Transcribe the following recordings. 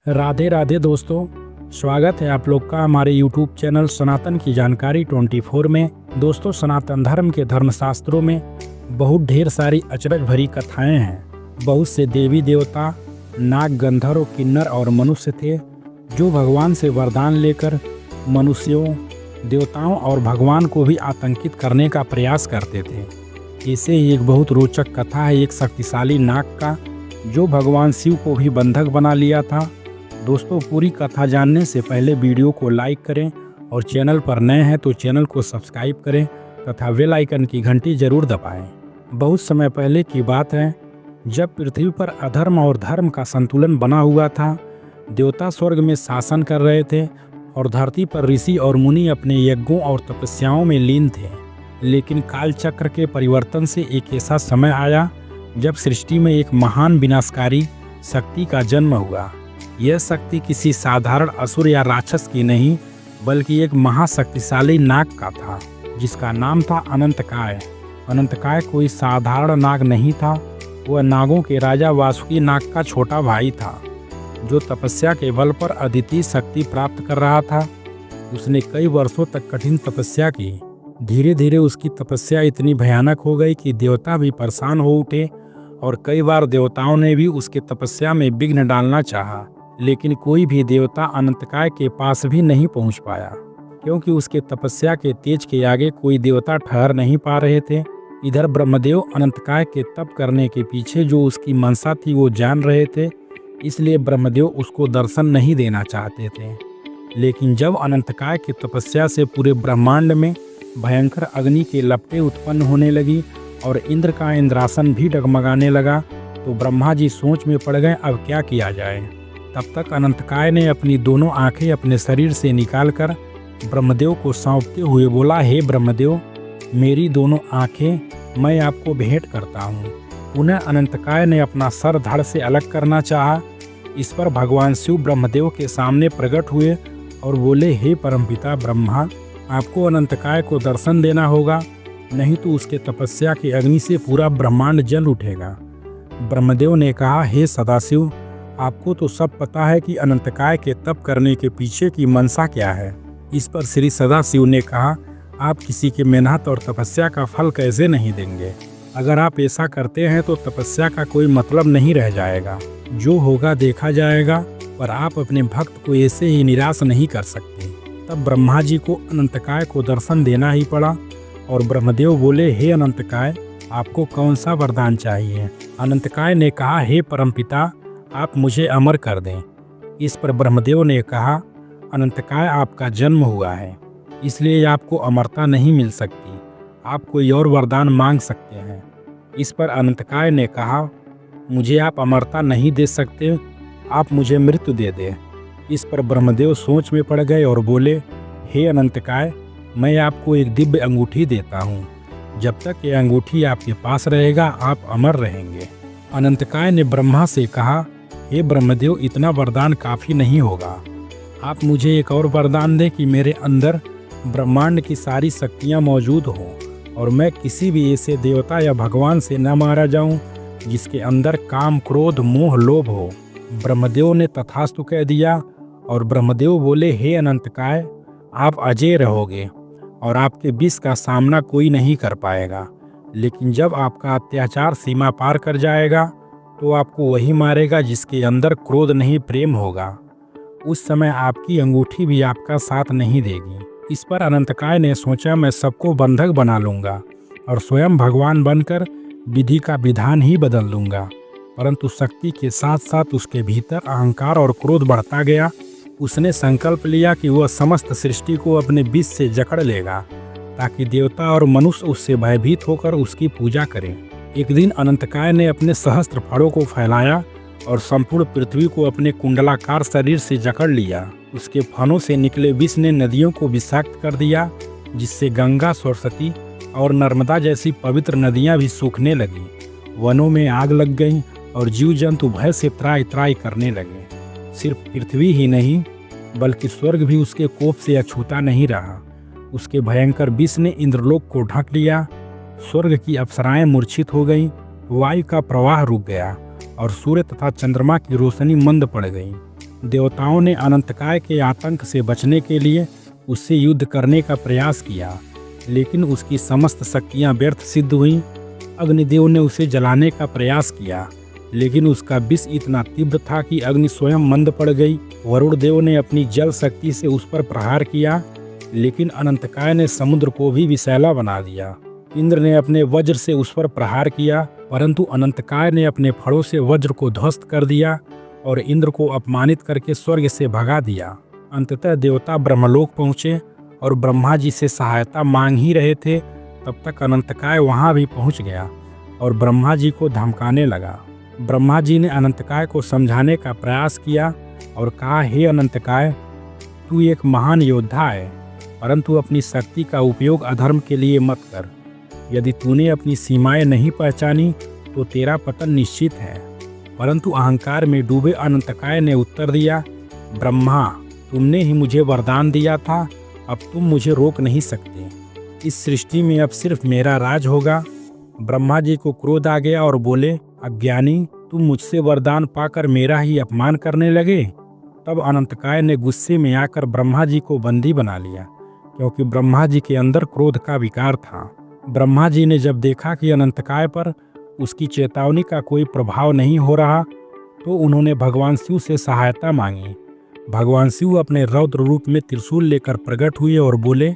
राधे राधे दोस्तों, स्वागत है आप लोग का हमारे YouTube चैनल सनातन की जानकारी 24 में। दोस्तों, सनातन धर्म के धर्मशास्त्रों में बहुत ढेर सारी अचरज भरी कथाएं हैं। बहुत से देवी देवता, नाग, गंधर्व, किन्नर और मनुष्य थे जो भगवान से वरदान लेकर मनुष्यों, देवताओं और भगवान को भी आतंकित करने का प्रयास करते थे। ऐसे ही एक बहुत रोचक कथा है एक शक्तिशाली नाग का जो भगवान शिव को भी बंधक बना लिया था। दोस्तों, पूरी कथा जानने से पहले वीडियो को लाइक करें और चैनल पर नए हैं तो चैनल को सब्सक्राइब करें तथा बेल आइकन की घंटी जरूर दबाएं। बहुत समय पहले की बात है जब पृथ्वी पर अधर्म और धर्म का संतुलन बना हुआ था। देवता स्वर्ग में शासन कर रहे थे और धरती पर ऋषि और मुनि अपने यज्ञों और तपस्याओं में लीन थे। लेकिन काल चक्र के परिवर्तन से एक ऐसा समय आया जब सृष्टि में एक महान विनाशकारी शक्ति का जन्म हुआ। यह शक्ति किसी साधारण असुर या राक्षस की नहीं बल्कि एक महाशक्तिशाली नाग का था जिसका नाम था अनंतकाय। अनंतकाय कोई साधारण नाग नहीं था, वह नागों के राजा वासुकी नाग का छोटा भाई था जो तपस्या के बल पर अद्वितीय शक्ति प्राप्त कर रहा था। उसने कई वर्षों तक कठिन तपस्या की। धीरे धीरे उसकी तपस्या इतनी भयानक हो गई कि देवता भी परेशान हो उठे और कई बार देवताओं ने भी उसके तपस्या में विघ्न डालना चाहा, लेकिन कोई भी देवता अनंतकाय के पास भी नहीं पहुंच पाया क्योंकि उसके तपस्या के तेज के आगे कोई देवता ठहर नहीं पा रहे थे। इधर ब्रह्मदेव अनंतकाय के तप करने के पीछे जो उसकी मनसा थी वो जान रहे थे, इसलिए ब्रह्मदेव उसको दर्शन नहीं देना चाहते थे। लेकिन जब अनंतकाय की तपस्या से पूरे ब्रह्मांड में भयंकर अग्नि के लपटें उत्पन्न होने लगी और इंद्र का इंद्रासन भी डगमगाने लगा तो ब्रह्मा जी सोच में पड़ गए अब क्या किया जाए। तब तक अनंतकाय ने अपनी दोनों आंखें अपने शरीर से निकालकर ब्रह्मदेव को सौंपते हुए बोला, हे ब्रह्मदेव, मेरी दोनों आंखें मैं आपको भेंट करता हूँ। पुनः अनंतकाय ने अपना सर धड़ से अलग करना चाहा। इस पर भगवान शिव ब्रह्मदेव के सामने प्रकट हुए और बोले, हे परमपिता ब्रह्मा, आपको अनंतकाय को दर्शन देना होगा, नहीं तो उसके तपस्या की अग्नि से पूरा ब्रह्मांड जल उठेगा। ब्रह्मदेव ने कहा, हे सदाशिव, आपको तो सब पता है कि अनंतकाय के तप करने के पीछे की मनसा क्या है। इस पर श्री सदाशिव ने कहा, आप किसी के मेहनत और तपस्या का फल कैसे नहीं देंगे? अगर आप ऐसा करते हैं तो तपस्या का कोई मतलब नहीं रह जाएगा। जो होगा देखा जाएगा, पर आप अपने भक्त को ऐसे ही निराश नहीं कर सकते। तब ब्रह्मा जी को अनंतकाय को दर्शन देना ही पड़ा और ब्रह्मदेव बोले, हे अनंतकाय, आपको कौन सा वरदान चाहिए? अनंतकाय ने कहा, हे परमपिता, आप मुझे अमर कर दें। इस पर ब्रह्मदेव ने कहा, अनंतकाय, आपका जन्म हुआ है इसलिए आपको अमरता नहीं मिल सकती, आप कोई और वरदान मांग सकते हैं। इस पर अनंतकाय ने कहा, मुझे आप अमरता नहीं दे सकते, आप मुझे मृत्यु दे दें। इस पर ब्रह्मदेव सोच में पड़ गए और बोले, हे अनंतकाय, मैं आपको एक दिव्य अंगूठी देता हूँ, जब तक ये अंगूठी आपके पास रहेगा आप अमर रहेंगे। अनंतकाय ने ब्रह्मा से कहा, हे ब्रह्मदेव, इतना वरदान काफ़ी नहीं होगा, आप मुझे एक और वरदान दें कि मेरे अंदर ब्रह्मांड की सारी शक्तियाँ मौजूद हों और मैं किसी भी ऐसे देवता या भगवान से न मारा जाऊं जिसके अंदर काम, क्रोध, मोह, लोभ हो। ब्रह्मदेव ने तथास्तु कह दिया और ब्रह्मदेव बोले, हे अनंतकाय, आप अजय रहोगे और आपके विष का सामना कोई नहीं कर पाएगा, लेकिन जब आपका अत्याचार सीमा पार कर जाएगा तो आपको वही मारेगा जिसके अंदर क्रोध नहीं प्रेम होगा। उस समय आपकी अंगूठी भी आपका साथ नहीं देगी। इस पर अनंतकाय ने सोचा, मैं सबको बंधक बना लूँगा और स्वयं भगवान बनकर विधि का विधान ही बदल लूँगा। परंतु शक्ति के साथ साथ उसके भीतर अहंकार और क्रोध बढ़ता गया। उसने संकल्प लिया कि वह समस्त सृष्टि को अपने विष से जकड़ लेगा ताकि देवता और मनुष्य उससे भयभीत होकर उसकी पूजा करें। एक दिन अनंतकाय ने अपने सहस्त्र फड़ों को फैलाया और संपूर्ण पृथ्वी को अपने कुंडलाकार शरीर से जकड़ लिया। उसके फनों से निकले विष ने नदियों को विषाक्त कर दिया, जिससे गंगा, सरस्वती और नर्मदा जैसी पवित्र नदियां भी सूखने लगी। वनों में आग लग गई और जीव जंतु भय से त्राई त्राई करने लगे। सिर्फ पृथ्वी ही नहीं बल्कि स्वर्ग भी उसके कोप से अछूता नहीं रहा। उसके भयंकर विष ने इंद्रलोक को ढक लिया। स्वर्ग की अप्सराएं मूर्छित हो गईं, वायु का प्रवाह रुक गया और सूर्य तथा चंद्रमा की रोशनी मंद पड़ गई। देवताओं ने अनंतकाय के आतंक से बचने के लिए उससे युद्ध करने का प्रयास किया, लेकिन उसकी समस्त शक्तियां व्यर्थ सिद्ध हुईं। अग्निदेव ने उसे जलाने का प्रयास किया, लेकिन उसका विष इतना तीव्र था कि अग्नि स्वयं मंद पड़ गई। वरुण देव ने अपनी जल शक्ति से उस पर प्रहार किया, लेकिन अनंतकाय ने समुद्र को भी विषैला बना दिया। इंद्र ने अपने वज्र से उस पर प्रहार किया, परंतु अनंतकाय ने अपने फड़ों से वज्र को ध्वस्त कर दिया और इंद्र को अपमानित करके स्वर्ग से भगा दिया। अंततः देवता ब्रह्मलोक पहुँचे और ब्रह्मा जी से सहायता मांग ही रहे थे, तब तक अनंतकाय वहाँ भी पहुँच गया और ब्रह्मा जी को धमकाने लगा। ब्रह्मा जी ने अनंतकाय को समझाने का प्रयास किया और कहा, हे अनंतकाय, तू एक महान योद्धा है, परंतु अपनी शक्ति का उपयोग अधर्म के लिए मत कर। यदि तूने अपनी सीमाएं नहीं पहचानी तो तेरा पतन निश्चित है। परंतु अहंकार में डूबे अनंतकाय ने उत्तर दिया, ब्रह्मा, तुमने ही मुझे वरदान दिया था, अब तुम मुझे रोक नहीं सकते। इस सृष्टि में अब सिर्फ मेरा राज होगा। ब्रह्मा जी को क्रोध आ गया और बोले, अज्ञानी, तुम मुझसे वरदान पाकर मेरा ही अपमान करने लगे। तब अनंतकाय ने गुस्से में आकर ब्रह्मा जी को बंदी बना लिया, क्योंकि ब्रह्मा जी के अंदर क्रोध का विकार था। ब्रह्मा जी ने जब देखा कि अनंतकाय पर उसकी चेतावनी का कोई प्रभाव नहीं हो रहा, तो उन्होंने भगवान शिव से सहायता मांगी। भगवान शिव अपने रौद्र रूप में त्रिशूल लेकर प्रकट हुए और बोले,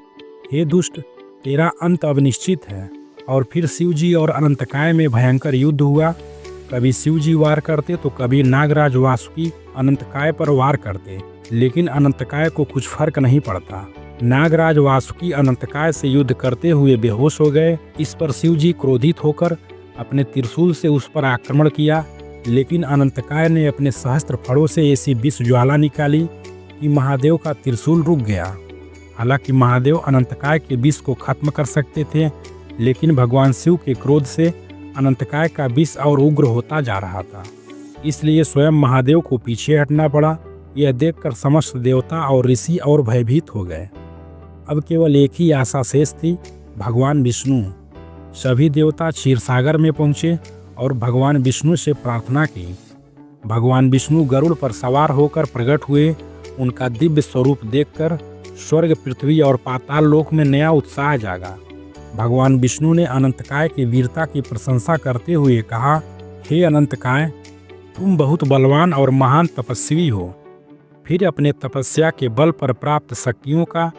हे दुष्ट, तेरा अंत अब निश्चित है। और फिर शिव जी और अनंतकाय में भयंकर युद्ध हुआ। कभी शिव जी वार करते तो कभी नागराज वासुकी अनंतकाय पर वार करते, लेकिन अनंतकाय को कुछ फर्क नहीं पड़ता। नागराज वासुकी अनंतकाय से युद्ध करते हुए बेहोश हो गए। इस पर शिव जी क्रोधित होकर अपने त्रिशूल से उस पर आक्रमण किया, लेकिन अनंतकाय ने अपने सहस्त्र फड़ों से ऐसी विष ज्वाला निकाली कि महादेव का त्रिशूल रुक गया। हालांकि महादेव अनंतकाय के विष को खत्म कर सकते थे, लेकिन भगवान शिव के क्रोध से अनंतकाय का विष और उग्र होता जा रहा था, इसलिए स्वयं महादेव को पीछे हटना पड़ा। यह देखकर समस्त देवता और ऋषि और भयभीत हो गए। अब केवल एक ही आशा शेष थी, भगवान विष्णु। सभी देवता क्षीरसागर में पहुँचे और भगवान विष्णु से प्रार्थना की। भगवान विष्णु गरुड़ पर सवार होकर प्रकट हुए। उनका दिव्य स्वरूप देखकर स्वर्ग, पृथ्वी और पाताल लोक में नया उत्साह जागा। भगवान विष्णु ने अनंतकाय की वीरता की प्रशंसा करते हुए कहा, हे अनंतकाय, तुम बहुत बलवान और महान तपस्वी हो। फिर अपने तपस्या के बल पर प्राप्त शक्तियों का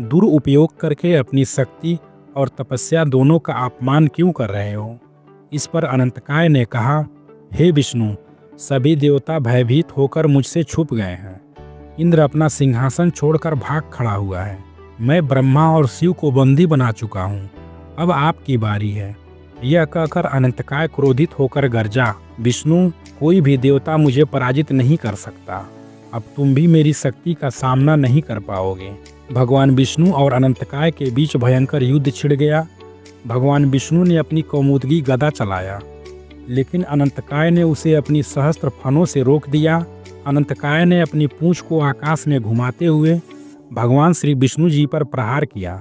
दुरुपयोग करके अपनी शक्ति और तपस्या दोनों का अपमान क्यों कर रहे हो? इस पर अनंतकाय ने कहा, हे विष्णु, सभी देवता भयभीत होकर मुझसे छुप गए हैं। इंद्र अपना सिंहासन छोड़कर भाग खड़ा हुआ है। मैं ब्रह्मा और शिव को बंदी बना चुका हूँ। अब आपकी बारी है। यह कहकर अनंतकाय क्रोधित होकर गरजा, विष्णु, कोई भी देवता मुझे पराजित नहीं कर सकता। अब तुम भी मेरी शक्ति का सामना नहीं कर पाओगे। भगवान विष्णु और अनंतकाय के बीच भयंकर युद्ध छिड़ गया। भगवान विष्णु ने अपनी कौमुदगी गदा चलाया, लेकिन अनंतकाय ने उसे अपनी सहस्त्र फनों से रोक दिया। अनंतकाय ने अपनी पूंछ को आकाश में घुमाते हुए भगवान श्री विष्णु जी पर प्रहार किया,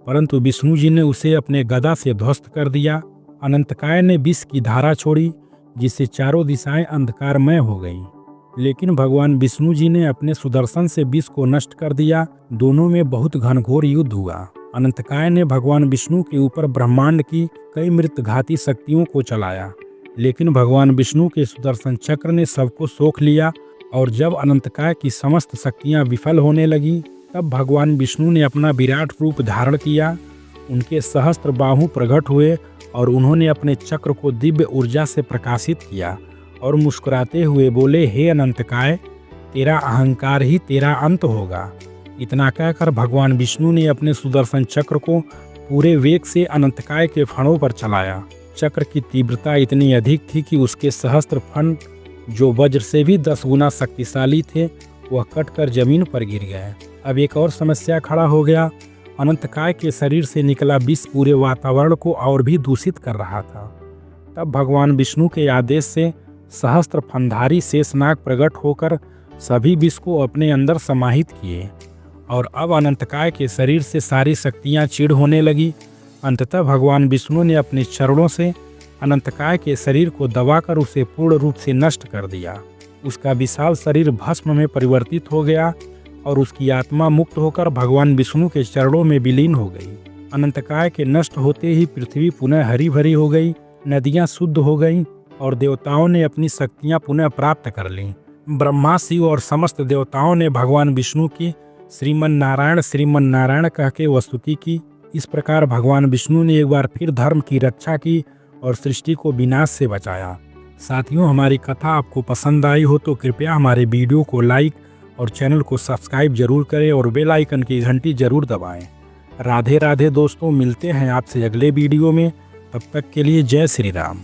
परंतु विष्णु जी ने उसे अपने गदा से ध्वस्त कर दिया। अनंतकाय ने विष की धारा छोड़ी, जिससे चारों दिशाएं अंधकारमय हो गईं। लेकिन भगवान विष्णु जी ने अपने सुदर्शन से विष को नष्ट कर दिया। दोनों में बहुत घनघोर युद्ध हुआ। अनंतकाय ने भगवान विष्णु के ऊपर ब्रह्मांड की कई मृतघाती शक्तियों को चलाया, लेकिन भगवान विष्णु के सुदर्शन चक्र ने सबको सोख लिया। और जब अनंतकाय की समस्त शक्तियां विफल होने लगी, तब भगवान विष्णु ने अपना विराट रूप धारण किया। उनके सहस्त्र बाहु प्रकट हुए और उन्होंने अपने चक्र को दिव्य ऊर्जा से प्रकाशित किया और मुस्कुराते हुए बोले, हे अनंतकाय, तेरा अहंकार ही तेरा अंत होगा। इतना कहकर भगवान विष्णु ने अपने सुदर्शन चक्र को पूरे वेग से अनंतकाय के फणों पर चलाया। चक्र की तीव्रता इतनी अधिक थी कि उसके सहस्त्र फण, जो वज्र से भी 10 गुना शक्तिशाली थे, वह कटकर जमीन पर गिर गए। अब एक और समस्या खड़ा हो गया। अनंतकाय के शरीर से निकला विष पूरे वातावरण को और भी दूषित कर रहा था। तब भगवान विष्णु के आदेश से सहस्त्र फनधारी शेषनाग प्रकट होकर सभी विष को अपने अंदर समाहित किए और अब अनंतकाय के शरीर से सारी शक्तियां चीड़ होने लगी। अंततः भगवान विष्णु ने अपने चरणों से अनंतकाय के शरीर को दबाकर उसे पूर्ण रूप से नष्ट कर दिया। उसका विशाल शरीर भस्म में परिवर्तित हो गया और उसकी आत्मा मुक्त होकर भगवान विष्णु के चरणों में विलीन हो गई। अनंतकाय के नष्ट होते ही पृथ्वी पुनः हरी भरी हो गई, नदियां शुद्ध हो गईं और देवताओं ने अपनी शक्तियां पुनः प्राप्त कर लीं। ब्रह्मा, शिव और समस्त देवताओं ने भगवान विष्णु की श्रीमन नारायण कह के स्तुति की। इस प्रकार भगवान विष्णु ने एक बार फिर धर्म की रक्षा की और सृष्टि को विनाश से बचाया। साथियों, हमारी कथा आपको पसंद आई हो तो कृपया हमारे वीडियो को लाइक और चैनल को सब्सक्राइब जरूर करें और बेल आइकन की घंटी जरूर दबाएं। राधे राधे दोस्तों, मिलते हैं आपसे अगले वीडियो में। तब तक के लिए जय श्री राम।